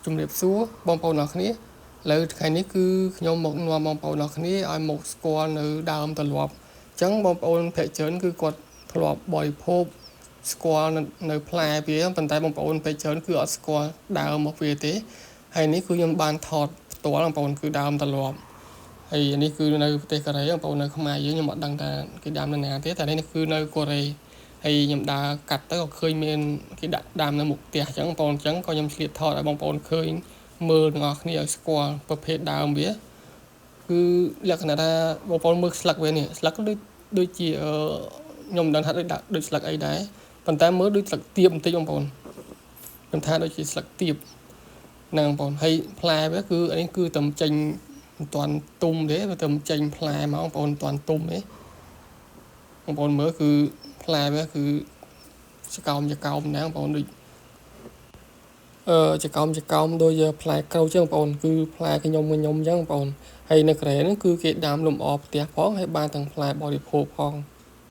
ជំរាបសួរបងប្អូនអរគ្នាឥឡូវថ្ងៃនេះគឺខ្ញុំមកនាំបងប្អូនអរគ្នាឲ្យមកស្គាល់នៅដើមទម្លាប់អញ្ចឹងបងប្អូនភាគច្រើនគឺគាត់ធ្លាប់បរិភោគស្គាល់នៅផ្លែវាប៉ុន្តែបងប្អូនភាគច្រើនគឺអត់ស្គាល់ដើមរបស់វាទេហើយនេះគឺខ្ញុំបានថតផ្ទាល់បងប្អូនគឺដើមទម្លាប់ហើយនេះគឺនៅប្រទេសកូរ៉េបងប្អូននៅខ្មែរយើងខ្ញុំអត់ដឹងថាគេដាំនៅណាទេតែនេះគឺនៅកូរ៉េហើយខ្ញុំដើរកាត់ទៅក៏ឃើញមានគេដាក់ដាំនៅមុខផ្ទះអញ្ចឹងបងប្អូនអញ្ចឹងក៏ខ្ញុំឆ្លៀតថតឲ្យបងប្អូនឃើញមើលទាំងអស់គ្នាឲ្យស្គាល់ប្រភេទដើមវាគឺលក្ខណៈថាបងប្អូនមើលស្លឹកវានេះស្លឹកដូចជាខ្ញុំមិនដឹងថាដូចស្លឹកអីដែរប៉ុន្តែមើលដូចស្លឹកទៀបបន្តិចបងប្អូនខ្ញុំថាដូចជាស្លឹកទៀបហ្នឹងបងប្អូនហើយផ្លែវាគឺនេះគឺតែចេញមិនទាន់ទុំទេតែចេញផ្លែមកបងប្អូនមិនទាន់ទុំទេបងប្អូនមើលគឺផ្លែវាគឺចកោមណាបងប្អូនដូចចកោមដូចផ្លែក្រូចចឹងបងប្អូនគឺផ្លែខ្ញុំចឹងបងប្អូនហើយនៅកូរ៉េហ្នឹងគឺគេដាំលំអផ្ទះផងហើយបានទាំងផ្លែបរិភោគផង